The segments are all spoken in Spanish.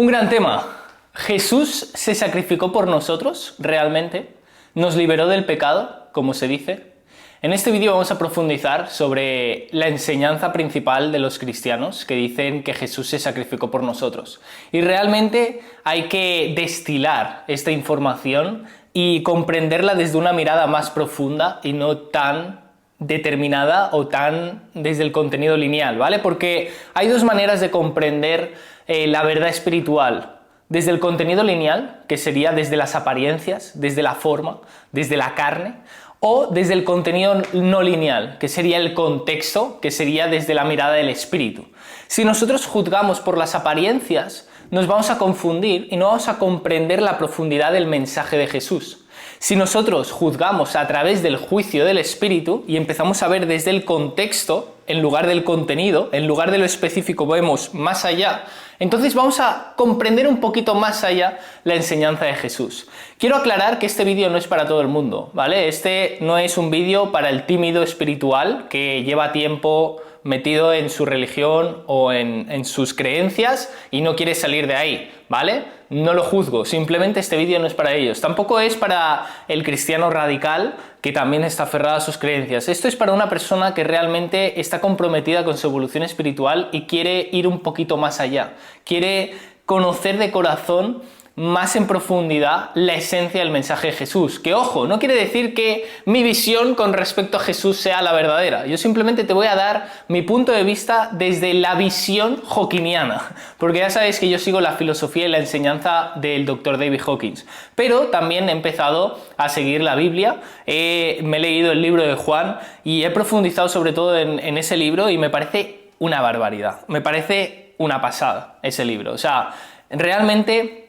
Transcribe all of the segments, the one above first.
Un gran tema. ¿Jesús se sacrificó por nosotros realmente? ¿Nos liberó del pecado, como se dice? En este vídeo vamos a profundizar sobre la enseñanza principal de los cristianos que dicen que Jesús se sacrificó por nosotros. Y realmente hay que destilar esta información y comprenderla desde una mirada más profunda y no tan determinada o tan desde el contenido lineal, ¿vale? Porque hay dos maneras de comprender la verdad espiritual. Desde el contenido lineal, que sería desde las apariencias, desde la forma, desde la carne, o desde el contenido no lineal, que sería el contexto, que sería desde la mirada del espíritu. Si nosotros juzgamos por las apariencias, nos vamos a confundir y no vamos a comprender la profundidad del mensaje de Jesús. Si nosotros juzgamos a través del juicio del espíritu y empezamos a ver desde el contexto, en lugar del contenido, en lugar de lo específico vemos más allá, entonces vamos a comprender un poquito más allá la enseñanza de Jesús. Quiero aclarar que este vídeo no es para todo el mundo, ¿vale? Este no es un vídeo para el tímido espiritual que lleva tiempo metido en su religión o en sus creencias y no quiere salir de ahí, ¿vale? No lo juzgo, simplemente este vídeo no es para ellos. Tampoco es para el cristiano radical que también está aferrado a sus creencias. Esto es para una persona que realmente está comprometida con su evolución espiritual y quiere ir un poquito más allá. Quiere conocer de corazón más en profundidad la esencia del mensaje de Jesús. Que ojo, no quiere decir que mi visión con respecto a Jesús sea la verdadera. Yo simplemente te voy a dar mi punto de vista desde la visión hawkiniana, porque ya sabéis que yo sigo la filosofía y la enseñanza del Dr. David Hawkins, pero también he empezado a seguir la Biblia, me he leído el libro de Juan y he profundizado sobre todo en ese libro y me parece una barbaridad, me parece una pasada ese libro. O sea, realmente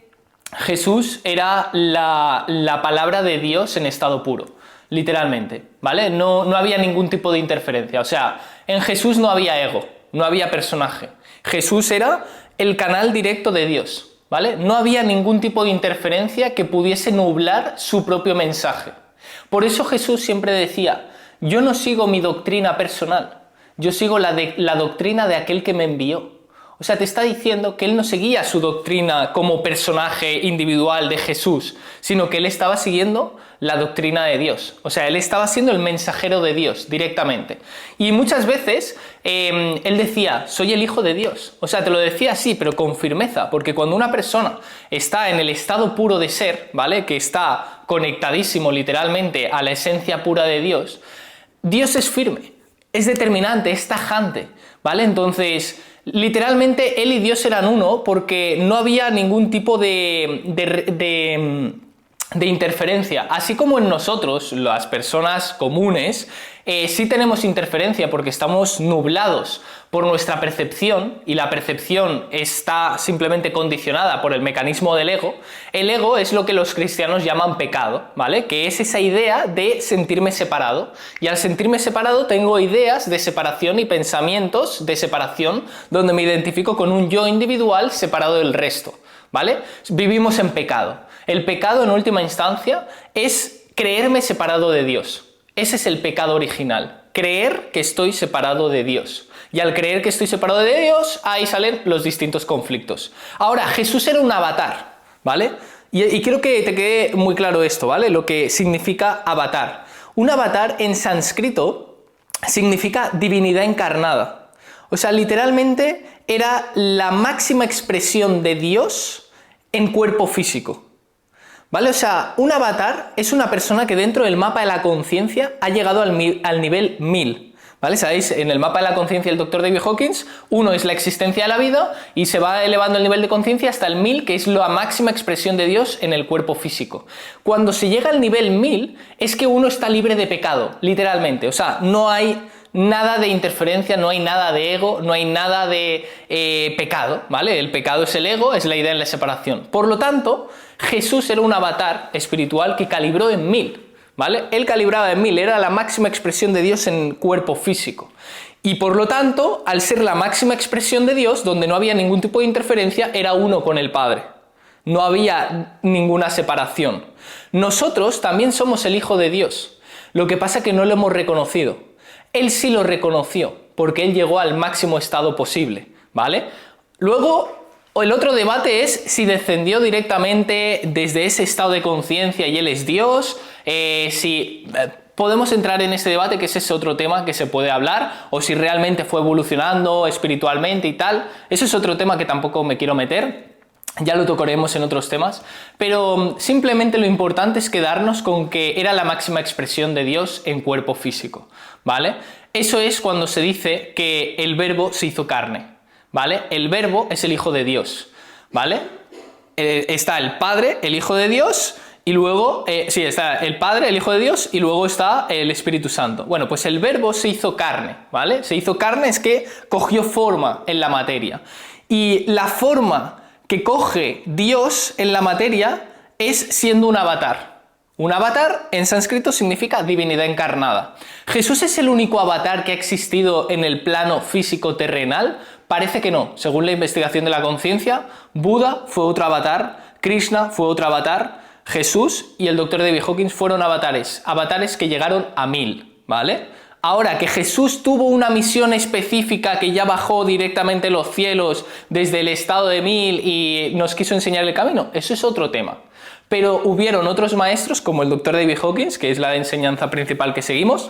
Jesús era la palabra de Dios en estado puro, literalmente, ¿vale? No había ningún tipo de interferencia, o sea, en Jesús no había ego, no había personaje. Jesús era el canal directo de Dios, ¿vale? No había ningún tipo de interferencia que pudiese nublar su propio mensaje. Por eso Jesús siempre decía, yo no sigo mi doctrina personal, yo sigo la doctrina de aquel que me envió. O sea, te está diciendo que él no seguía su doctrina como personaje individual de Jesús, sino que él estaba siguiendo la doctrina de Dios. O sea, él estaba siendo el mensajero de Dios directamente. Y muchas veces él decía, soy el hijo de Dios. O sea, te lo decía así, pero con firmeza, porque cuando una persona está en el estado puro de ser, ¿vale? Que está conectadísimo literalmente a la esencia pura de Dios, Dios es firme, es determinante, es tajante, ¿vale? Entonces, literalmente él y Dios eran uno porque no había ningún tipo de interferencia. Así como en nosotros, las personas comunes, sí tenemos interferencia porque estamos nublados por nuestra percepción y la percepción está simplemente condicionada por el mecanismo del ego. El ego es lo que los cristianos llaman pecado, ¿vale? Que es esa idea de sentirme separado. Y al sentirme separado tengo ideas de separación y pensamientos de separación donde me identifico con un yo individual separado del resto, ¿vale? Vivimos en pecado. El pecado en última instancia es creerme separado de Dios. Ese es el pecado original, creer que estoy separado de Dios. Y al creer que estoy separado de Dios, ahí salen los distintos conflictos. Ahora, Jesús era un avatar, ¿vale? Y quiero que te quede muy claro esto, ¿vale? Lo que significa avatar. Un avatar en sánscrito significa divinidad encarnada. O sea, literalmente era la máxima expresión de Dios en cuerpo físico. ¿Vale? O sea, un avatar es una persona que dentro del mapa de la conciencia ha llegado al nivel 1000. ¿Vale? ¿Sabéis? En el mapa de la conciencia del Dr. David Hawkins, 1 es la existencia de la vida y se va elevando el nivel de conciencia hasta el 1000, que es la máxima expresión de Dios en el cuerpo físico. Cuando se llega al nivel 1000 es que uno está libre de pecado, literalmente. O sea, no hay nada de interferencia, no hay nada de ego, no hay nada de pecado, ¿vale? El pecado es el ego, es la idea de la separación. Por lo tanto, Jesús era un avatar espiritual que calibró en 1000, ¿vale? Él calibraba en 1000, era la máxima expresión de Dios en cuerpo físico. Y por lo tanto, al ser la máxima expresión de Dios, donde no había ningún tipo de interferencia, era uno con el Padre. No había ninguna separación. Nosotros también somos el Hijo de Dios. Lo que pasa es que no lo hemos reconocido. Él sí lo reconoció, porque él llegó al máximo estado posible, ¿vale? Luego, O el otro debate es si descendió directamente desde ese estado de conciencia y él es Dios, podemos entrar en ese debate, que es ese otro tema que se puede hablar, o si realmente fue evolucionando espiritualmente y tal. Eso es otro tema que tampoco me quiero meter, ya lo tocaremos en otros temas, pero simplemente lo importante es quedarnos con que era la máxima expresión de Dios en cuerpo físico, ¿vale? Eso es cuando se dice que el verbo se hizo carne, ¿vale? El verbo es el Hijo de Dios, ¿vale? Está el Padre, el Hijo de Dios, y luego, está el Padre, el Hijo de Dios, y luego está el Espíritu Santo. Bueno, pues el verbo se hizo carne, ¿vale? Se hizo carne es que cogió forma en la materia. Y la forma que coge Dios en la materia es siendo un avatar. Un avatar en sánscrito significa divinidad encarnada. ¿Jesús es el único avatar que ha existido en el plano físico terrenal? Parece que no. Según la investigación de la conciencia, Buda fue otro avatar, Krishna fue otro avatar, Jesús y el Dr. David Hawkins fueron avatares que llegaron a 1000, ¿vale? Ahora, que Jesús tuvo una misión específica que ya bajó directamente los cielos desde el estado de 1000 y nos quiso enseñar el camino, eso es otro tema. Pero hubieron otros maestros, como el Dr. David Hawkins, que es la enseñanza principal que seguimos,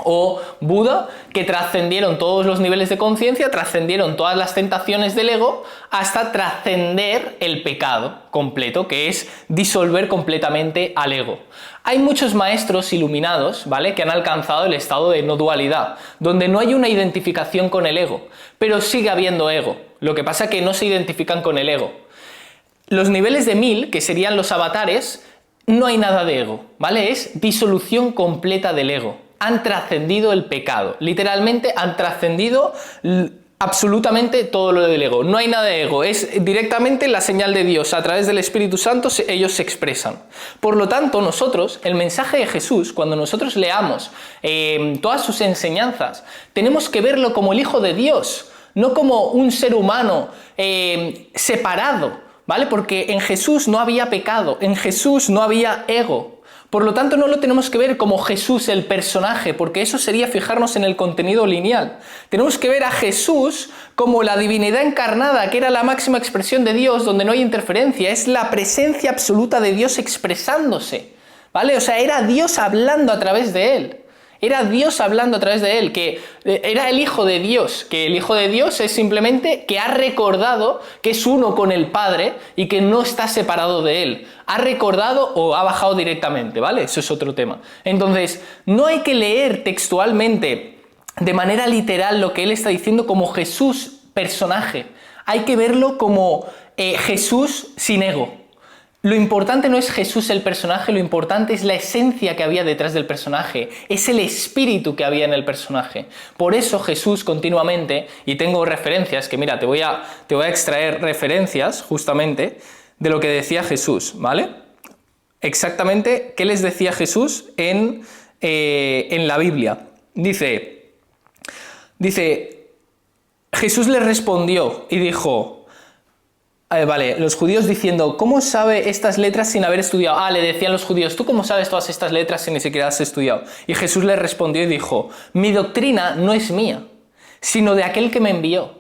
o Buda, que trascendieron todos los niveles de conciencia, trascendieron todas las tentaciones del ego, hasta trascender el pecado completo, que es disolver completamente al ego. Hay muchos maestros iluminados, ¿vale?, que han alcanzado el estado de no dualidad, donde no hay una identificación con el ego, pero sigue habiendo ego. Lo que pasa es que no se identifican con el ego. Los niveles de 1000, que serían los avatares, no hay nada de ego, ¿vale? Es disolución completa del ego. Han trascendido el pecado, literalmente han trascendido absolutamente todo lo del ego. No hay nada de ego, es directamente la señal de Dios. A través del Espíritu Santo ellos se expresan. Por lo tanto, nosotros, el mensaje de Jesús, cuando nosotros leamos todas sus enseñanzas, tenemos que verlo como el Hijo de Dios, no como un ser humano separado, ¿vale? Porque en Jesús no había pecado, en Jesús no había ego. Por lo tanto, no lo tenemos que ver como Jesús el personaje, porque eso sería fijarnos en el contenido lineal. Tenemos que ver a Jesús como la divinidad encarnada, que era la máxima expresión de Dios, donde no hay interferencia, es la presencia absoluta de Dios expresándose, ¿vale? O sea, era Dios hablando a través de él. Era Dios hablando a través de él, que era el Hijo de Dios, que el Hijo de Dios es simplemente que ha recordado que es uno con el Padre y que no está separado de él. Ha recordado o ha bajado directamente, ¿vale? Eso es otro tema. Entonces, no hay que leer textualmente de manera literal lo que él está diciendo como Jesús personaje. Hay que verlo como Jesús sin ego. Lo importante no es Jesús el personaje, lo importante es la esencia que había detrás del personaje, es el espíritu que había en el personaje. Por eso Jesús continuamente, y tengo referencias, que mira, te voy a extraer referencias justamente de lo que decía Jesús, ¿vale? Exactamente, ¿qué les decía Jesús en la Biblia? Dice, Jesús le respondió y dijo... Vale, los judíos diciendo, ¿cómo sabe estas letras sin haber estudiado? Le decían los judíos, ¿tú cómo sabes todas estas letras si ni siquiera has estudiado? Y Jesús les respondió y dijo, mi doctrina no es mía, sino de aquel que me envió.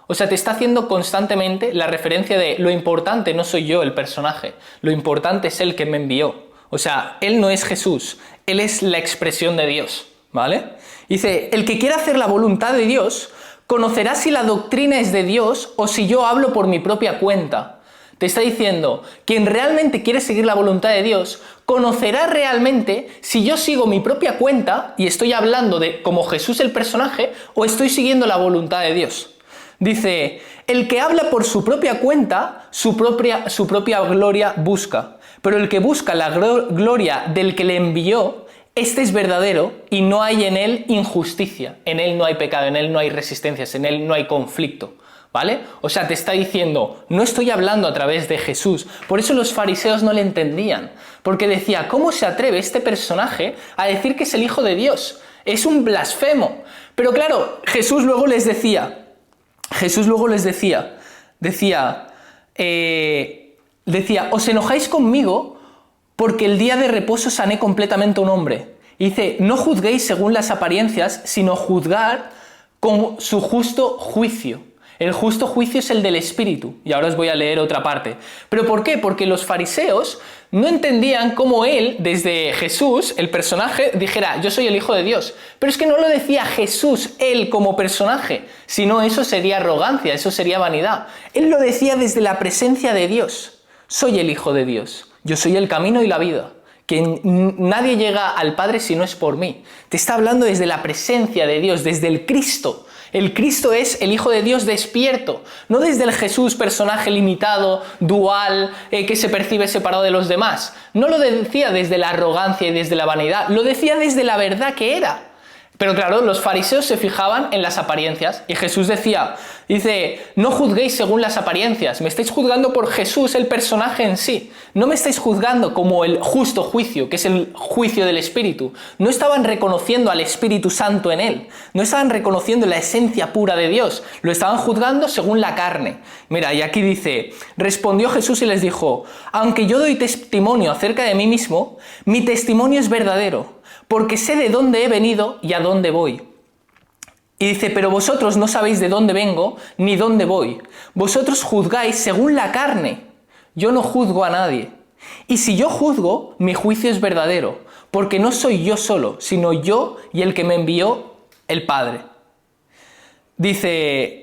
O sea, te está haciendo constantemente la referencia de lo importante no soy yo el personaje, lo importante es el que me envió. O sea, él no es Jesús, él es la expresión de Dios, ¿vale? Dice, el que quiera hacer la voluntad de Dios... conocerá si la doctrina es de Dios o si yo hablo por mi propia cuenta. Te está diciendo, quien realmente quiere seguir la voluntad de Dios, conocerá realmente si yo sigo mi propia cuenta y estoy hablando de como Jesús el personaje o estoy siguiendo la voluntad de Dios. Dice, el que habla por su propia cuenta, su propia gloria busca, pero el que busca la gloria del que le envió, este es verdadero y no hay en él injusticia, en él no hay pecado, en él no hay resistencias, en él no hay conflicto, ¿vale? O sea, te está diciendo, no estoy hablando a través de Jesús. Por eso los fariseos no le entendían, porque decía, ¿cómo se atreve este personaje a decir que es el Hijo de Dios? Es un blasfemo. Pero claro, Jesús luego les decía, os enojáis conmigo porque el día de reposo sané completamente a un hombre. Y dice, no juzguéis según las apariencias, sino juzgar con su justo juicio. El justo juicio es el del Espíritu. Y ahora os voy a leer otra parte. ¿Pero por qué? Porque los fariseos no entendían cómo él, desde Jesús, el personaje, dijera, yo soy el Hijo de Dios. Pero es que no lo decía Jesús, él como personaje, sino eso sería arrogancia, eso sería vanidad. Él lo decía desde la presencia de Dios. Soy el Hijo de Dios. Yo soy el camino y la vida. Que nadie llega al Padre si no es por mí. Te está hablando desde la presencia de Dios, desde el Cristo. El Cristo es el Hijo de Dios despierto, no desde el Jesús personaje limitado, dual, que se percibe separado de los demás. No lo decía desde la arrogancia y desde la vanidad, lo decía desde la verdad que era. Pero claro, los fariseos se fijaban en las apariencias y Jesús dice, no juzguéis según las apariencias, me estáis juzgando por Jesús, el personaje en sí. No me estáis juzgando como el justo juicio, que es el juicio del Espíritu. No estaban reconociendo al Espíritu Santo en él, no estaban reconociendo la esencia pura de Dios, lo estaban juzgando según la carne. Mira, y aquí dice, respondió Jesús y les dijo, aunque yo doy testimonio acerca de mí mismo, mi testimonio es verdadero, porque sé de dónde he venido y a dónde voy. Y dice, pero vosotros no sabéis de dónde vengo ni dónde voy. Vosotros juzgáis según la carne. Yo no juzgo a nadie. Y si yo juzgo, mi juicio es verdadero, porque no soy yo solo, sino yo y el que me envió, el Padre. Dice,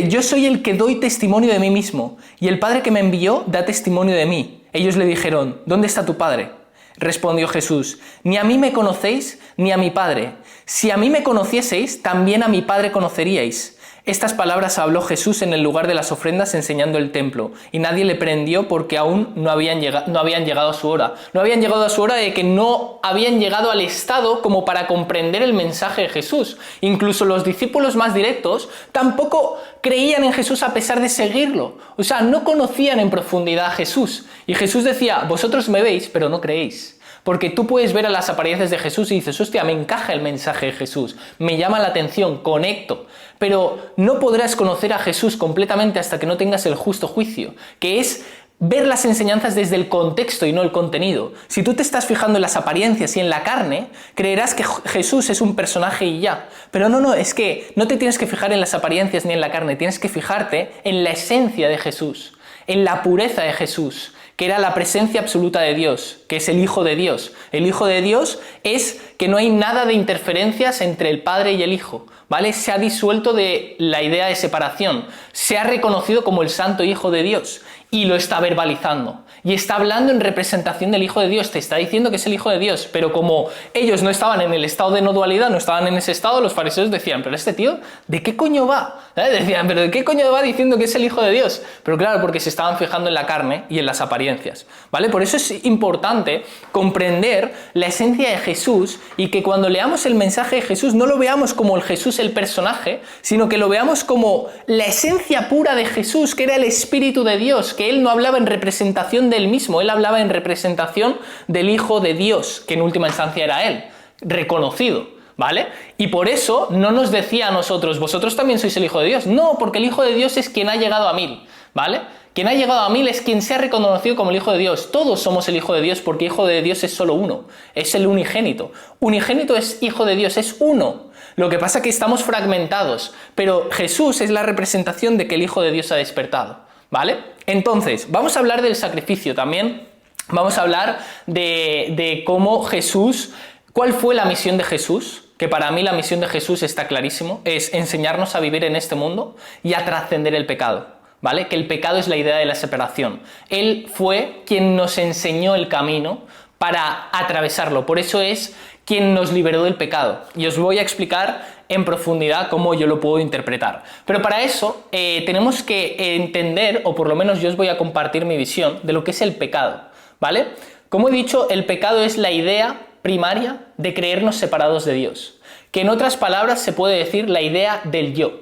yo soy el que doy testimonio de mí mismo, y el Padre que me envió da testimonio de mí. Ellos le dijeron, ¿dónde está tu Padre? Respondió Jesús, ni a mí me conocéis, ni a mi Padre. Si a mí me conocieseis, también a mi Padre conoceríais. Estas palabras habló Jesús en el lugar de las ofrendas enseñando el templo, y nadie le prendió porque aún no habían llegado a su hora. No habían llegado a su hora de que no habían llegado al estado como para comprender el mensaje de Jesús. Incluso los discípulos más directos tampoco creían en Jesús a pesar de seguirlo. O sea, no conocían en profundidad a Jesús. Y Jesús decía, vosotros me veis, pero no creéis. Porque tú puedes ver a las apariencias de Jesús y dices, hostia, me encaja el mensaje de Jesús, me llama la atención, conecto. Pero no podrás conocer a Jesús completamente hasta que no tengas el justo juicio, que es ver las enseñanzas desde el contexto y no el contenido. Si tú te estás fijando en las apariencias y en la carne, creerás que Jesús es un personaje y ya. Pero no, es que no te tienes que fijar en las apariencias ni en la carne, tienes que fijarte en la esencia de Jesús, en la pureza de Jesús, que era la presencia absoluta de Dios, que es el Hijo de Dios. El Hijo de Dios es que no hay nada de interferencias entre el Padre y el Hijo, ¿vale? Se ha disuelto de la idea de separación, se ha reconocido como el Santo Hijo de Dios y lo está verbalizando. Y está hablando en representación del Hijo de Dios, te está diciendo que es el Hijo de Dios, pero como ellos no estaban en el estado de no dualidad, no estaban en ese estado, los fariseos decían, pero este tío, ¿de qué coño va? Decían, pero ¿de qué coño va diciendo que es el Hijo de Dios? Pero claro, porque se estaban fijando en la carne y en las apariencias, ¿vale? Por eso es importante comprender la esencia de Jesús y que cuando leamos el mensaje de Jesús no lo veamos como el Jesús el personaje, sino que lo veamos como la esencia pura de Jesús, que era el Espíritu de Dios, que él no hablaba en representación de él mismo, él hablaba en representación del Hijo de Dios, que en última instancia era él, reconocido, ¿vale? Y por eso no nos decía a nosotros, vosotros también sois el Hijo de Dios. No, porque el Hijo de Dios es quien ha llegado a 1000, ¿vale? Quien ha llegado a 1000 es quien se ha reconocido como el Hijo de Dios. Todos somos el Hijo de Dios porque Hijo de Dios es solo uno, es el unigénito. Unigénito es Hijo de Dios, es uno. Lo que pasa es que estamos fragmentados, pero Jesús es la representación de que el Hijo de Dios ha despertado, ¿vale? Entonces, vamos a hablar del sacrificio también, vamos a hablar de cómo Jesús, cuál fue la misión de Jesús, que para mí la misión de Jesús está clarísimo, es enseñarnos a vivir en este mundo y a trascender el pecado, ¿vale? Que el pecado es la idea de la separación. Él fue quien nos enseñó el camino para atravesarlo, por eso es quien nos liberó del pecado. Y os voy a explicar en profundidad cómo yo lo puedo interpretar. Pero para eso tenemos que entender, o por lo menos yo os voy a compartir mi visión de lo que es el pecado, ¿vale? Como he dicho, el pecado es la idea primaria de creernos separados de Dios, que en otras palabras se puede decir la idea del yo.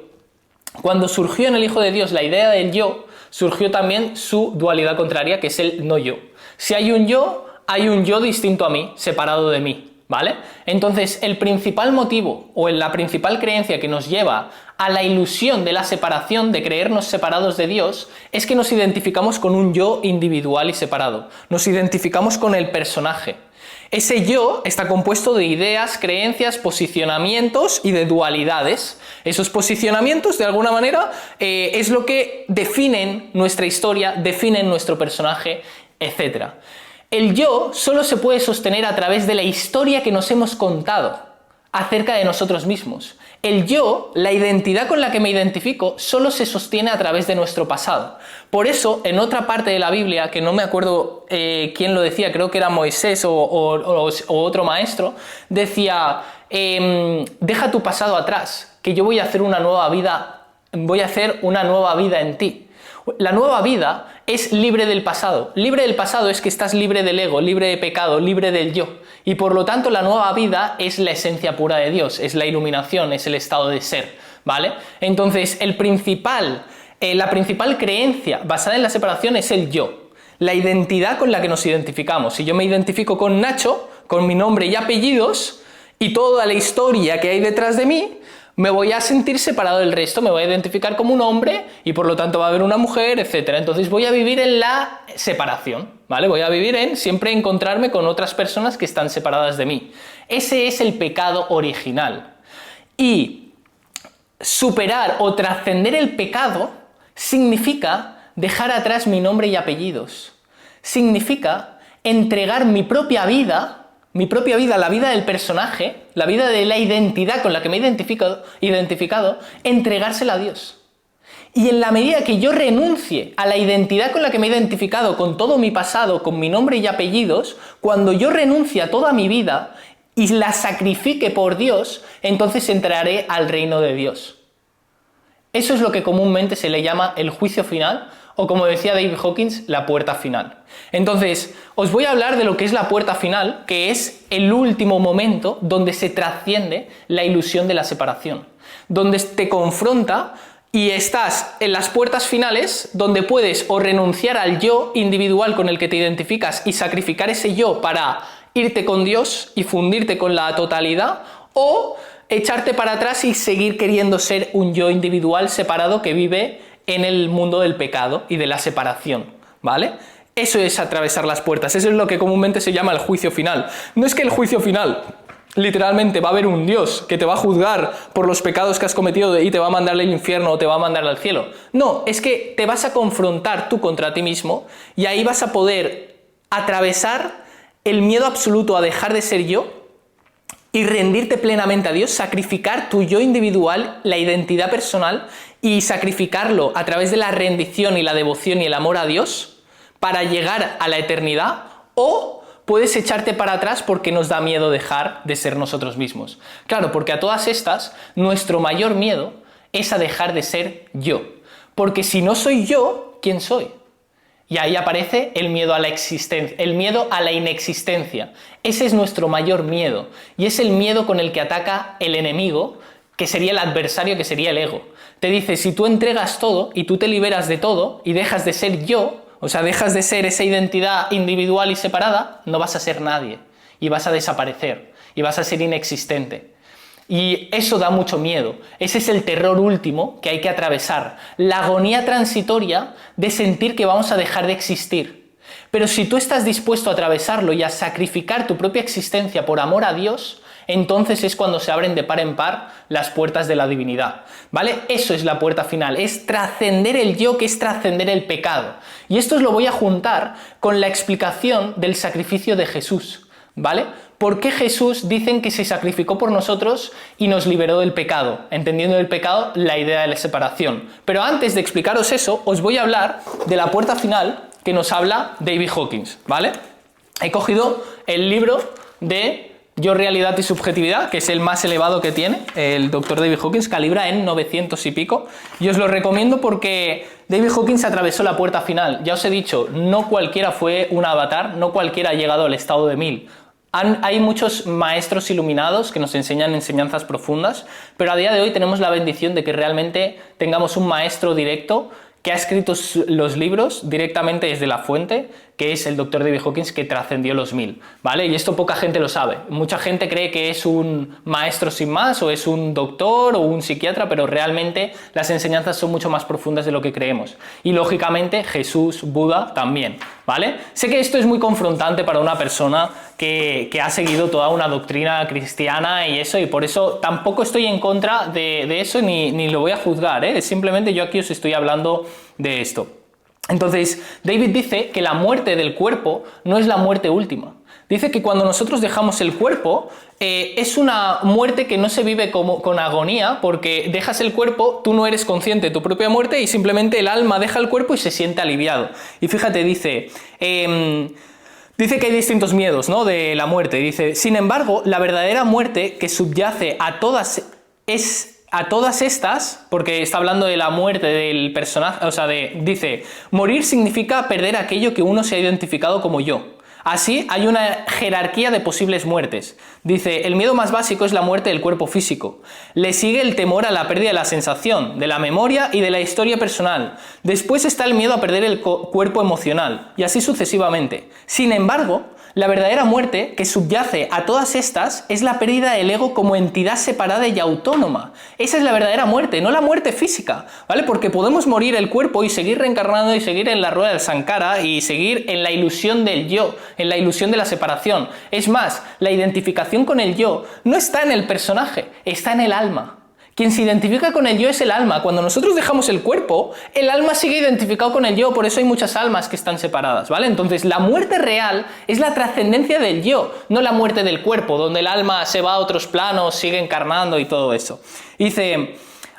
Cuando surgió en el Hijo de Dios la idea del yo, surgió también su dualidad contraria, que es el no yo. Si hay un yo distinto a mí, separado de mí, ¿vale? Entonces, el principal motivo o la principal creencia que nos lleva a la ilusión de la separación, de creernos separados de Dios, es que nos identificamos con un yo individual y separado. Nos identificamos con el personaje. Ese yo está compuesto de ideas, creencias, posicionamientos y de dualidades. Esos posicionamientos, de alguna manera, es lo que definen nuestra historia, definen nuestro personaje, etc. El yo solo se puede sostener a través de la historia que nos hemos contado acerca de nosotros mismos. El yo, la identidad con la que me identifico, solo se sostiene a través de nuestro pasado. Por eso, en otra parte de la Biblia, que no me acuerdo quién lo decía, creo que era Moisés o otro maestro, decía, deja tu pasado atrás, que yo voy a hacer una nueva vida en ti. La nueva vida es libre del pasado. Libre del pasado es que estás libre del ego, libre de pecado, libre del yo. Y por lo tanto la nueva vida es la esencia pura de Dios, es la iluminación, es el estado de ser, ¿vale? Entonces la principal creencia basada en la separación es el yo, la identidad con la que nos identificamos. Si yo me identifico con Nacho, con mi nombre y apellidos, y toda la historia que hay detrás de mí, me voy a sentir separado del resto, me voy a identificar como un hombre y por lo tanto va a haber una mujer, etc. Entonces voy a vivir en la separación, ¿vale? Voy a vivir en siempre encontrarme con otras personas que están separadas de mí. Ese es el pecado original. Y superar o trascender el pecado significa dejar atrás mi nombre y apellidos. Significa entregar mi propia vida, la vida del personaje, la vida de la identidad con la que me he identificado, entregársela a Dios. Y en la medida que yo renuncie a la identidad con la que me he identificado, con todo mi pasado, con mi nombre y apellidos, cuando yo renuncie a toda mi vida y la sacrifique por Dios, entonces entraré al reino de Dios. Eso es lo que comúnmente se le llama el juicio final, o como decía David Hawkins, la puerta final. Entonces, os voy a hablar de lo que es la puerta final, que es el último momento donde se trasciende la ilusión de la separación, donde te confronta y estás en las puertas finales, donde puedes o renunciar al yo individual con el que te identificas y sacrificar ese yo para irte con Dios y fundirte con la totalidad, o echarte para atrás y seguir queriendo ser un yo individual separado que vive en el mundo del pecado y de la separación, ¿vale? Eso es atravesar las puertas, eso es lo que comúnmente se llama el juicio final. No es que el juicio final, literalmente, va a haber un Dios que te va a juzgar por los pecados que has cometido y te va a mandar al infierno o te va a mandar al cielo. No, es que te vas a confrontar tú contra ti mismo y ahí vas a poder atravesar el miedo absoluto a dejar de ser yo y rendirte plenamente a Dios, sacrificar tu yo individual, la identidad personal, y sacrificarlo a través de la rendición y la devoción y el amor a Dios para llegar a la eternidad, o puedes echarte para atrás porque nos da miedo dejar de ser nosotros mismos. Claro, porque a todas estas, nuestro mayor miedo es a dejar de ser yo. Porque si no soy yo, ¿quién soy? Y ahí aparece el miedo a la existencia, el miedo a la inexistencia. Ese es nuestro mayor miedo. Y es el miedo con el que ataca el enemigo, que sería el adversario, que sería el ego. Te dice, si tú entregas todo y tú te liberas de todo y dejas de ser yo, o sea, dejas de ser esa identidad individual y separada, no vas a ser nadie. Y vas a desaparecer. Y vas a ser inexistente. Y eso da mucho miedo. Ese es el terror último que hay que atravesar. La agonía transitoria de sentir que vamos a dejar de existir. Pero si tú estás dispuesto a atravesarlo y a sacrificar tu propia existencia por amor a Dios, entonces es cuando se abren de par en par las puertas de la divinidad, ¿vale? Eso es la puerta final, es trascender el yo, que es trascender el pecado. Y esto os lo voy a juntar con la explicación del sacrificio de Jesús, ¿vale? ¿Por qué Jesús dicen que se sacrificó por nosotros y nos liberó del pecado? Entendiendo del pecado la idea de la separación. Pero antes de explicaros eso, os voy a hablar de la puerta final que nos habla David Hawkins, ¿vale? He cogido el libro de Yo, Realidad y Subjetividad, que es el más elevado que tiene, el Dr. David Hawkins, calibra en 900 y pico, y os lo recomiendo porque David Hawkins atravesó la puerta final. Ya os he dicho, no cualquiera fue un avatar, no cualquiera ha llegado al estado de 1000. Hay muchos maestros iluminados que nos enseñan enseñanzas profundas, pero a día de hoy tenemos la bendición de que realmente tengamos un maestro directo que ha escrito los libros directamente desde la fuente, que es el Dr. David Hawkins, que trascendió los 1000, ¿vale? Y esto poca gente lo sabe. Mucha gente cree que es un maestro sin más, o es un doctor, o un psiquiatra, pero realmente las enseñanzas son mucho más profundas de lo que creemos. Y lógicamente Jesús, Buda también, ¿vale? Sé que esto es muy confrontante para una persona que ha seguido toda una doctrina cristiana y eso, y por eso tampoco estoy en contra de eso ni lo voy a juzgar, ¿eh? Simplemente yo aquí os estoy hablando de esto. Entonces, David dice que la muerte del cuerpo no es la muerte última. Dice que cuando nosotros dejamos el cuerpo, es una muerte que no se vive con agonía, porque dejas el cuerpo, tú no eres consciente de tu propia muerte y simplemente el alma deja el cuerpo y se siente aliviado. Y fíjate, dice que hay distintos miedos, ¿no?, de la muerte. Dice, sin embargo, la verdadera muerte que subyace a todas estas, porque está hablando de la muerte del personaje, o sea, dice, morir significa perder aquello que uno se ha identificado como yo. Así, hay una jerarquía de posibles muertes. Dice, el miedo más básico es la muerte del cuerpo físico. Le sigue el temor a la pérdida de la sensación, de la memoria y de la historia personal. Después está el miedo a perder el cuerpo emocional, y así sucesivamente. Sin embargo, la verdadera muerte que subyace a todas estas es la pérdida del ego como entidad separada y autónoma. Esa es la verdadera muerte, no la muerte física, ¿vale? Porque podemos morir el cuerpo y seguir reencarnando y seguir en la rueda del Sankara y seguir en la ilusión del yo, en la ilusión de la separación. Es más, la identificación con el yo no está en el personaje, está en el alma. Quien se identifica con el yo es el alma. Cuando nosotros dejamos el cuerpo, el alma sigue identificado con el yo, por eso hay muchas almas que están separadas, ¿vale? Entonces, la muerte real es la trascendencia del yo, no la muerte del cuerpo, donde el alma se va a otros planos, sigue encarnando y todo eso. Dice,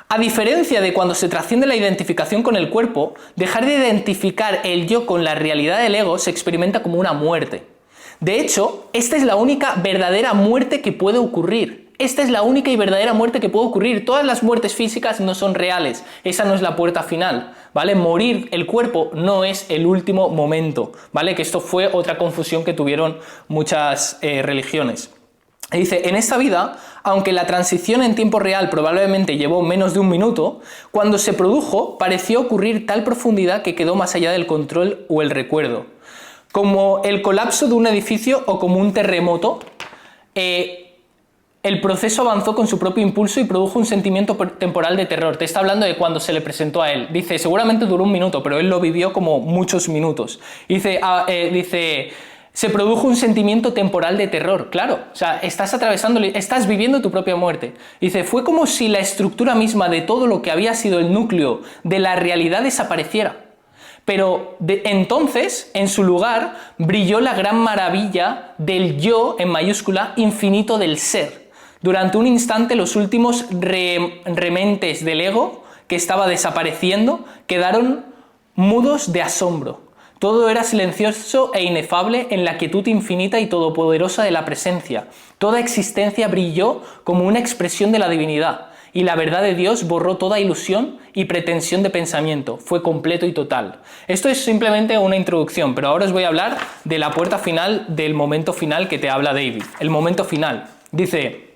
a diferencia de cuando se trasciende la identificación con el cuerpo, dejar de identificar el yo con la realidad del ego se experimenta como una muerte. De hecho, esta es la única verdadera muerte que puede ocurrir. Esta es la única y verdadera muerte que puede ocurrir. Todas las muertes físicas no son reales. Esa no es la puerta final, ¿vale? Morir el cuerpo no es el último momento, ¿vale? Que esto fue otra confusión que tuvieron muchas religiones. Y dice, en esta vida, aunque la transición en tiempo real probablemente llevó menos de un minuto, cuando se produjo pareció ocurrir tal profundidad que quedó más allá del control o el recuerdo. Como el colapso de un edificio o como un terremoto, el proceso avanzó con su propio impulso y produjo un sentimiento temporal de terror. Te está hablando de cuando se le presentó a él. Dice, seguramente duró un minuto, pero él lo vivió como muchos minutos. Dice, se produjo un sentimiento temporal de terror. Claro, o sea, estás viviendo tu propia muerte. Dice, fue como si la estructura misma de todo lo que había sido el núcleo de la realidad desapareciera. Pero entonces, en su lugar, brilló la gran maravilla del yo, en mayúscula, infinito del ser. Durante un instante, los últimos rementes del ego, que estaba desapareciendo, quedaron mudos de asombro. Todo era silencioso e inefable en la quietud infinita y todopoderosa de la presencia. Toda existencia brilló como una expresión de la divinidad. Y la verdad de Dios borró toda ilusión y pretensión de pensamiento. Fue completo y total. Esto es simplemente una introducción, pero ahora os voy a hablar de la puerta final, del momento final que te habla David. El momento final. Dice,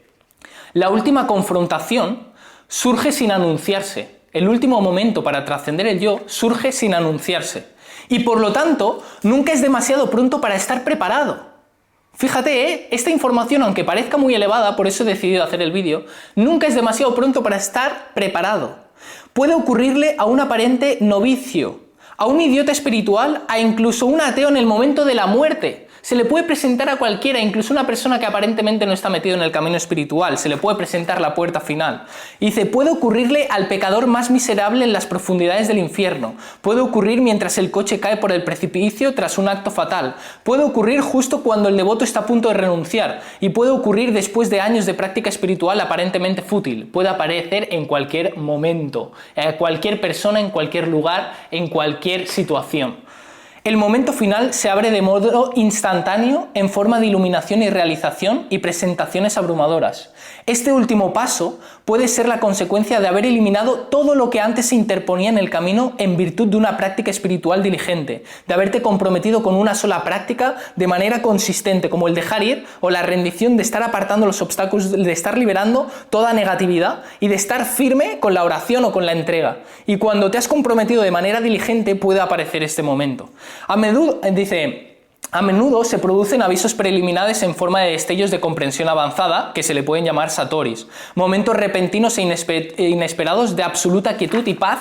la última confrontación surge sin anunciarse. El último momento para trascender el yo surge sin anunciarse. Y por lo tanto, nunca es demasiado pronto para estar preparado. Fíjate, esta información, aunque parezca muy elevada, por eso he decidido hacer el vídeo, nunca es demasiado pronto para estar preparado. Puede ocurrirle a un aparente novicio, a un idiota espiritual, a incluso un ateo en el momento de la muerte. Se le puede presentar a cualquiera, incluso una persona que aparentemente no está metido en el camino espiritual, se le puede presentar la puerta final. Y dice, puede ocurrirle al pecador más miserable en las profundidades del infierno, puede ocurrir mientras el coche cae por el precipicio tras un acto fatal, puede ocurrir justo cuando el devoto está a punto de renunciar, y puede ocurrir después de años de práctica espiritual aparentemente fútil, puede aparecer en cualquier momento, cualquier persona, en cualquier lugar, en cualquier situación. el momento final se abre de modo instantáneo en forma de iluminación y realización y presentaciones abrumadoras. Este último paso puede ser la consecuencia de haber eliminado todo lo que antes se interponía en el camino en virtud de una práctica espiritual diligente, de haberte comprometido con una sola práctica de manera consistente, como el dejar ir o la rendición, de estar apartando los obstáculos, de estar liberando toda negatividad y de estar firme con la oración o con la entrega. Y cuando te has comprometido de manera diligente puede aparecer este momento. A menudo se producen avisos preliminares en forma de destellos de comprensión avanzada, que se le pueden llamar satoris, momentos repentinos e inesperados de absoluta quietud y paz,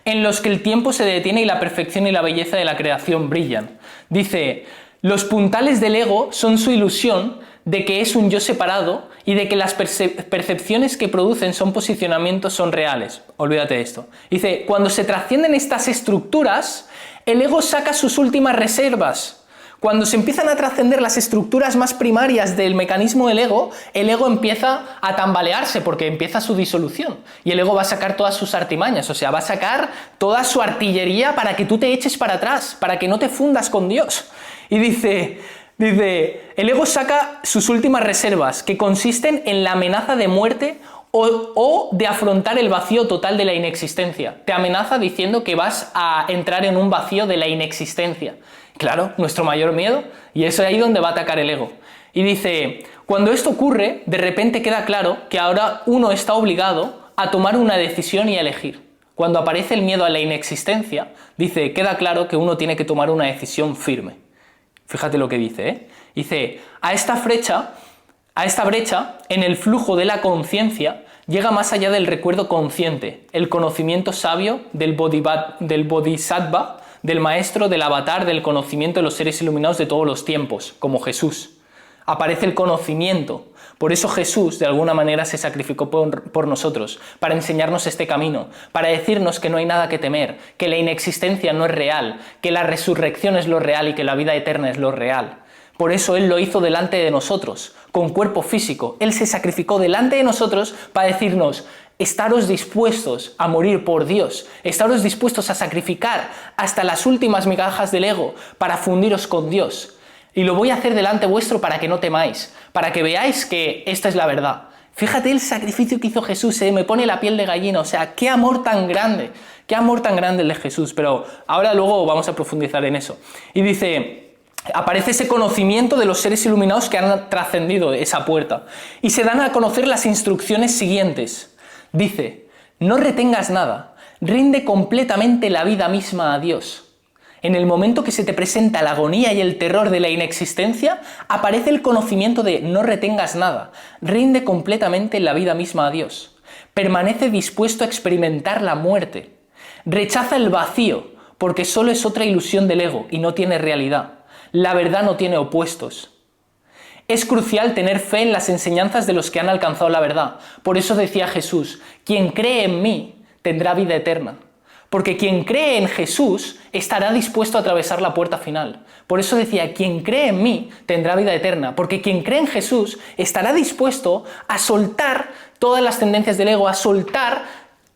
en los que el tiempo se detiene y la perfección y la belleza de la creación brillan. Dice, los puntales del ego son su ilusión de que es un yo separado y de que las percepciones que producen son posicionamientos, son reales. Olvídate de esto. Dice, cuando se trascienden estas estructuras, el ego saca sus últimas reservas. Cuando se empiezan a trascender las estructuras más primarias del mecanismo del ego, el ego empieza a tambalearse porque empieza su disolución. Y el ego va a sacar todas sus artimañas, o sea, va a sacar toda su artillería para que tú te eches para atrás, para que no te fundas con Dios. Y dice, el ego saca sus últimas reservas, que consisten en la amenaza de muerte o de afrontar el vacío total de la inexistencia. Te amenaza diciendo que vas a entrar en un vacío de la inexistencia. Claro, nuestro mayor miedo, y eso es ahí donde va a atacar el ego. Y dice, cuando esto ocurre, de repente queda claro que ahora uno está obligado a tomar una decisión y a elegir. Cuando aparece el miedo a la inexistencia, dice, queda claro que uno tiene que tomar una decisión firme. Fíjate lo que dice, ¿eh? Dice, a esta brecha, en el flujo de la conciencia, llega más allá del recuerdo consciente, el conocimiento sabio del bodhisattva, del maestro, del avatar, del conocimiento de los seres iluminados de todos los tiempos, como Jesús. Aparece el conocimiento. Por eso Jesús, de alguna manera, se sacrificó por nosotros, para enseñarnos este camino, para decirnos que no hay nada que temer, que la inexistencia no es real, que la resurrección es lo real y que la vida eterna es lo real. Por eso Él lo hizo delante de nosotros, con cuerpo físico. Él se sacrificó delante de nosotros para decirnos, estaros dispuestos a morir por Dios, estaros dispuestos a sacrificar hasta las últimas migajas del ego para fundiros con Dios. Y lo voy a hacer delante vuestro para que no temáis, para que veáis que esta es la verdad. Fíjate el sacrificio que hizo Jesús, me pone la piel de gallina, o sea, qué amor tan grande el de Jesús. Pero ahora luego vamos a profundizar en eso. Y dice, aparece ese conocimiento de los seres iluminados que han trascendido esa puerta y se dan a conocer las instrucciones siguientes. Dice, no retengas nada, rinde completamente la vida misma a Dios. En el momento que se te presenta la agonía y el terror de la inexistencia, aparece el conocimiento de no retengas nada, rinde completamente la vida misma a Dios. Permanece dispuesto a experimentar la muerte. Rechaza el vacío, porque solo es otra ilusión del ego y no tiene realidad. La verdad no tiene opuestos. Es crucial tener fe en las enseñanzas de los que han alcanzado la verdad. Por eso decía Jesús, quien cree en mí tendrá vida eterna. Porque quien cree en Jesús estará dispuesto a atravesar la puerta final. Por eso decía, quien cree en mí tendrá vida eterna. Porque quien cree en Jesús estará dispuesto a soltar todas las tendencias del ego, a soltar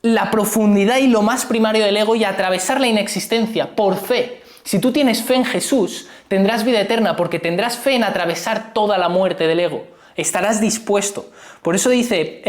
la profundidad y lo más primario del ego y a atravesar la inexistencia por fe. Si tú tienes fe en Jesús, tendrás vida eterna porque tendrás fe en atravesar toda la muerte del ego. Estarás dispuesto. Por eso dice,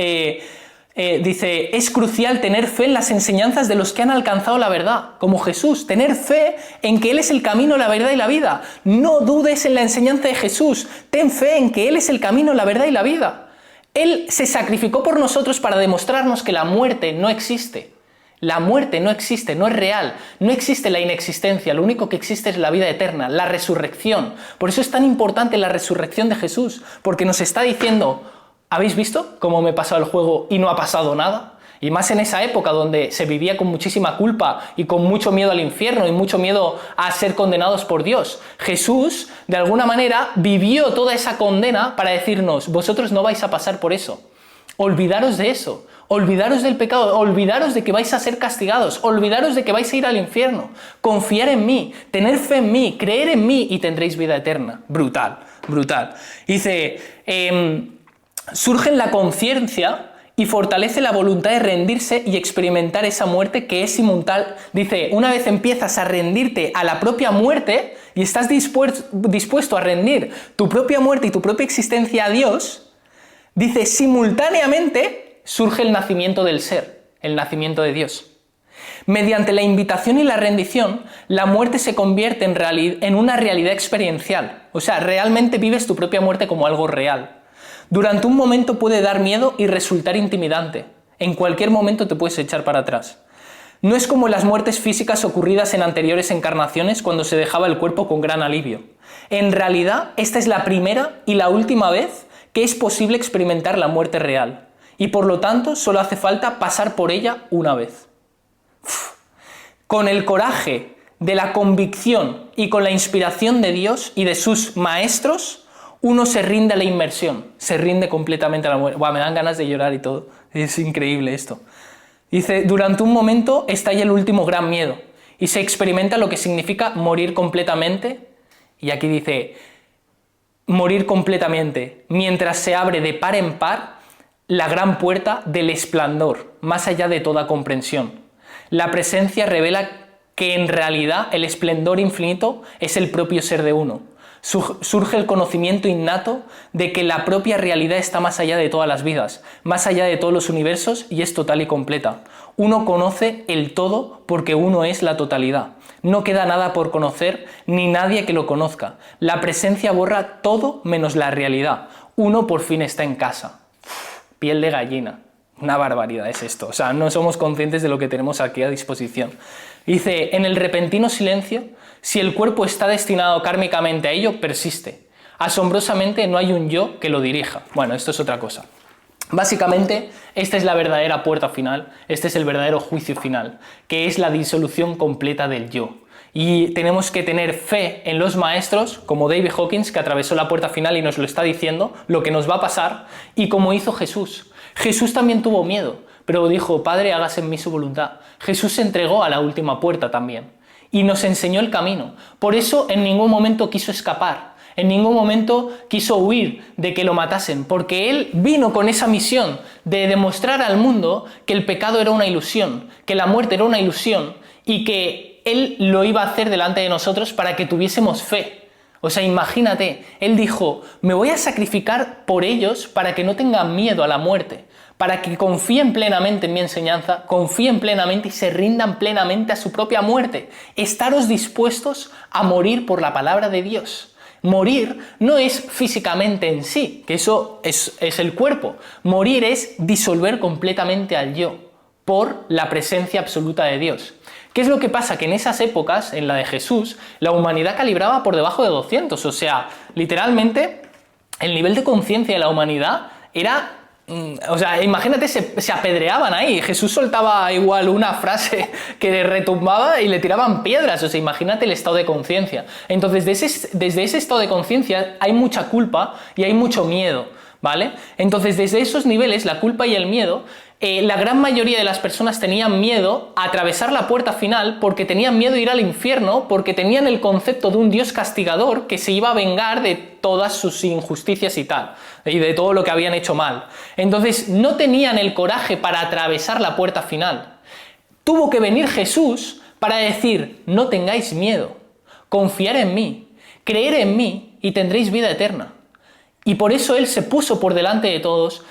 es crucial tener fe en las enseñanzas de los que han alcanzado la verdad, como Jesús. Tener fe en que Él es el camino, la verdad y la vida. No dudes en la enseñanza de Jesús. Ten fe en que Él es el camino, la verdad y la vida. Él se sacrificó por nosotros para demostrarnos que la muerte no existe. La muerte no existe, no es real, no existe la inexistencia, lo único que existe es la vida eterna, la resurrección. Por eso es tan importante la resurrección de Jesús, porque nos está diciendo, ¿habéis visto cómo me he pasado el juego y no ha pasado nada? Y más en esa época donde se vivía con muchísima culpa y con mucho miedo al infierno y mucho miedo a ser condenados por Dios. Jesús, de alguna manera, vivió toda esa condena para decirnos, vosotros no vais a pasar por eso. Olvidaros de eso. Olvidaros del pecado, olvidaros de que vais a ser castigados, olvidaros de que vais a ir al infierno. Confiar en mí, tener fe en mí, creer en mí y tendréis vida eterna. Brutal, brutal. Dice, surge en la conciencia y fortalece la voluntad de rendirse y experimentar esa muerte que es simultánea. Dice, una vez empiezas a rendirte a la propia muerte y estás dispuesto a rendir tu propia muerte y tu propia existencia a Dios, dice, simultáneamente surge el nacimiento del ser, el nacimiento de Dios. Mediante la invitación y la rendición, la muerte se convierte en una realidad experiencial. O sea, realmente vives tu propia muerte como algo real. Durante un momento puede dar miedo y resultar intimidante. En cualquier momento te puedes echar para atrás. No es como las muertes físicas ocurridas en anteriores encarnaciones cuando se dejaba el cuerpo con gran alivio. En realidad, esta es la primera y la última vez que es posible experimentar la muerte real. Y por lo tanto, solo hace falta pasar por ella una vez. Con el coraje de la convicción y con la inspiración de Dios y de sus maestros, uno se rinde a la inmersión, se rinde completamente a la muerte. Buah, me dan ganas de llorar y todo. Es increíble esto. Dice, durante un momento estalla el último gran miedo y se experimenta lo que significa morir completamente. Y aquí dice, morir completamente, mientras se abre de par en par la gran puerta del esplendor, más allá de toda comprensión. La presencia revela que en realidad el esplendor infinito es el propio ser de uno. Surge el conocimiento innato de que la propia realidad está más allá de todas las vidas, más allá de todos los universos y es total y completa. Uno conoce el todo porque uno es la totalidad. No queda nada por conocer ni nadie que lo conozca. La presencia borra todo menos la realidad. Uno por fin está en casa. Piel de gallina. Una barbaridad es esto. O sea, no somos conscientes de lo que tenemos aquí a disposición. Dice, en el repentino silencio, si el cuerpo está destinado kármicamente a ello, persiste. Asombrosamente no hay un yo que lo dirija. Bueno, esto es otra cosa. Básicamente, esta es la verdadera puerta final, este es el verdadero juicio final, que es la disolución completa del yo. Y tenemos que tener fe en los maestros, como David Hawkins, que atravesó la puerta final y nos lo está diciendo, lo que nos va a pasar, y como hizo Jesús. Jesús también tuvo miedo, pero dijo, Padre, hágase en mí su voluntad. Jesús se entregó a la última puerta también, y nos enseñó el camino. Por eso en ningún momento quiso escapar, en ningún momento quiso huir de que lo matasen, porque Él vino con esa misión de demostrar al mundo que el pecado era una ilusión, que la muerte era una ilusión, y que Él lo iba a hacer delante de nosotros para que tuviésemos fe. O sea, imagínate, Él dijo, me voy a sacrificar por ellos para que no tengan miedo a la muerte, para que confíen plenamente en mi enseñanza, confíen plenamente y se rindan plenamente a su propia muerte. Estaros dispuestos a morir por la palabra de Dios. Morir no es físicamente en sí, que eso es el cuerpo. Morir es disolver completamente al yo por la presencia absoluta de Dios. ¿Qué es lo que pasa? Que en esas épocas, en la de Jesús, la humanidad calibraba por debajo de 200. O sea, literalmente, el nivel de conciencia de la humanidad era... O sea, imagínate, se apedreaban ahí. Jesús soltaba igual una frase que retumbaba y le tiraban piedras. O sea, imagínate el estado de conciencia. Entonces, desde ese estado de conciencia hay mucha culpa y hay mucho miedo, ¿vale? Entonces, desde esos niveles, la culpa y el miedo, la gran mayoría de las personas tenían miedo a atravesar la puerta final porque tenían miedo a ir al infierno, porque tenían el concepto de un Dios castigador que se iba a vengar de todas sus injusticias y tal, y de todo lo que habían hecho mal. Entonces no tenían el coraje para atravesar la puerta final. Tuvo que venir Jesús para decir, no tengáis miedo, confiar en mí, creer en mí y tendréis vida eterna. Y por eso Él se puso por delante de todos,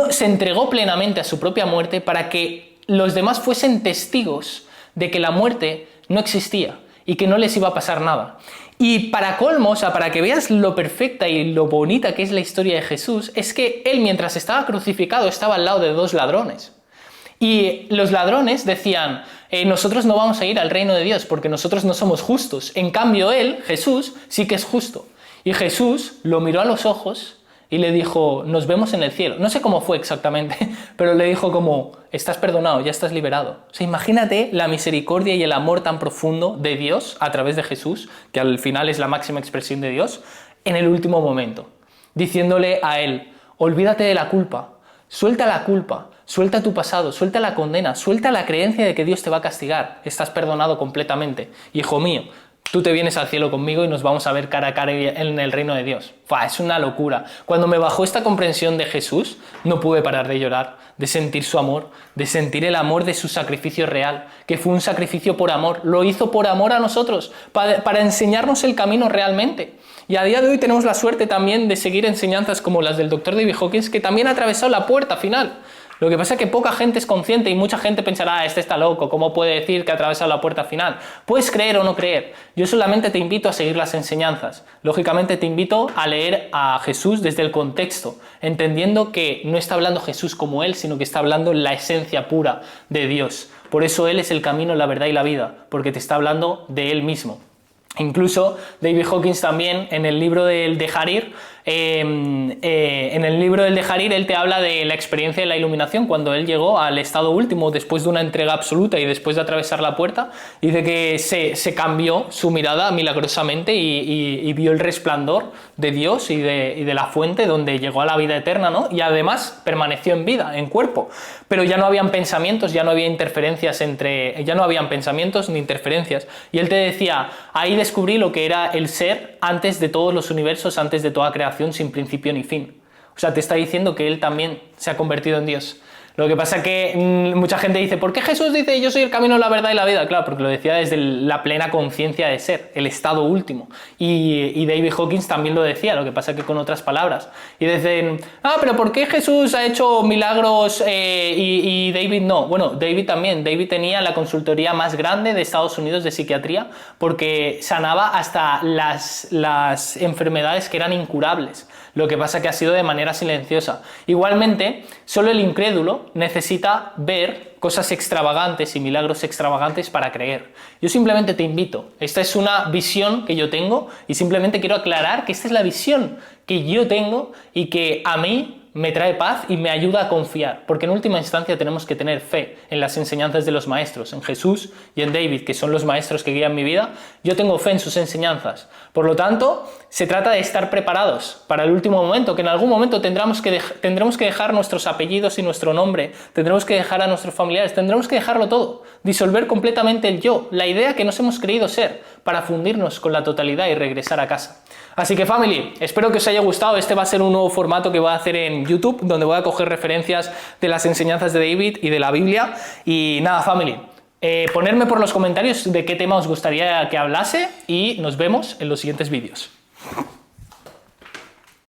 se entregó plenamente a su propia muerte para que los demás fuesen testigos de que la muerte no existía y que no les iba a pasar nada. Y para colmo, o sea, para que veas lo perfecta y lo bonita que es la historia de Jesús, es que Él mientras estaba crucificado estaba al lado de dos ladrones. Y los ladrones decían, nosotros no vamos a ir al reino de Dios porque nosotros no somos justos. En cambio Él, Jesús, sí que es justo. Y Jesús lo miró a los ojos y le dijo, nos vemos en el cielo. No sé cómo fue exactamente, pero le dijo como, estás perdonado, ya estás liberado. O sea, imagínate la misericordia y el amor tan profundo de Dios a través de Jesús, que al final es la máxima expresión de Dios, en el último momento, diciéndole a él, olvídate de la culpa, suelta tu pasado, suelta la condena, suelta la creencia de que Dios te va a castigar, estás perdonado completamente. Hijo mío, tú te vienes al cielo conmigo y nos vamos a ver cara a cara en el reino de Dios. Es una locura. Cuando me bajó esta comprensión de Jesús, no pude parar de llorar, de sentir su amor, de sentir el amor de su sacrificio real, que fue un sacrificio por amor. Lo hizo por amor a nosotros, para enseñarnos el camino realmente. Y a día de hoy tenemos la suerte también de seguir enseñanzas como las del Dr. David Hawkins, que también ha atravesado la puerta final. Lo que pasa es que poca gente es consciente y mucha gente pensará, este está loco, ¿cómo puede decir que ha atravesado la puerta final? Puedes creer o no creer. Yo solamente te invito a seguir las enseñanzas. Lógicamente te invito a leer a Jesús desde el contexto, entendiendo que no está hablando Jesús como Él, sino que está hablando la esencia pura de Dios. Por eso Él es el camino, la verdad y la vida, porque te está hablando de Él mismo. Incluso David Hawkins también en el libro del Dejarir, él te habla de la experiencia de la iluminación cuando él llegó al estado último después de una entrega absoluta y después de atravesar la puerta. Dice que se cambió su mirada milagrosamente y vio el resplandor de Dios y de la fuente donde llegó a la vida eterna, ¿no? Y además permaneció en vida, en cuerpo. Pero ya no habían pensamientos, ya no había interferencias ya no habían pensamientos ni interferencias. Y él te decía, ahí descubrí lo que era el ser antes de todos los universos, antes de toda creación, sin principio ni fin. O sea, te está diciendo que él también se ha convertido en Dios. Lo que pasa es que mucha gente dice, ¿por qué Jesús dice yo soy el camino, la verdad y la vida? Claro, porque lo decía desde la plena conciencia de ser, el estado último. Y David Hawkins también lo decía, lo que pasa es que con otras palabras. Y dicen, pero ¿por qué Jesús ha hecho milagros y David no? Bueno, David también. David tenía la consultoría más grande de Estados Unidos de psiquiatría porque sanaba hasta las enfermedades que eran incurables. Lo que pasa es que ha sido de manera silenciosa. Igualmente, solo el incrédulo necesita ver cosas extravagantes y milagros extravagantes para creer. Yo simplemente te invito. Esta es una visión que yo tengo y simplemente quiero aclarar que esta es la visión que yo tengo y que a mí me trae paz y me ayuda a confiar, porque en última instancia tenemos que tener fe en las enseñanzas de los maestros, en Jesús y en David, que son los maestros que guían mi vida. Yo tengo fe en sus enseñanzas. Por lo tanto, se trata de estar preparados para el último momento, que en algún momento tendremos que dejar nuestros apellidos y nuestro nombre, tendremos que dejar a nuestros familiares, tendremos que dejarlo todo, disolver completamente el yo, la idea que nos hemos creído ser, para fundirnos con la totalidad y regresar a casa. Así que family, espero que os haya gustado. Este va a ser un nuevo formato que voy a hacer en YouTube, donde voy a coger referencias de las enseñanzas de David y de la Biblia. Y nada, family, ponedme por los comentarios de qué tema os gustaría que hablase y nos vemos en los siguientes vídeos.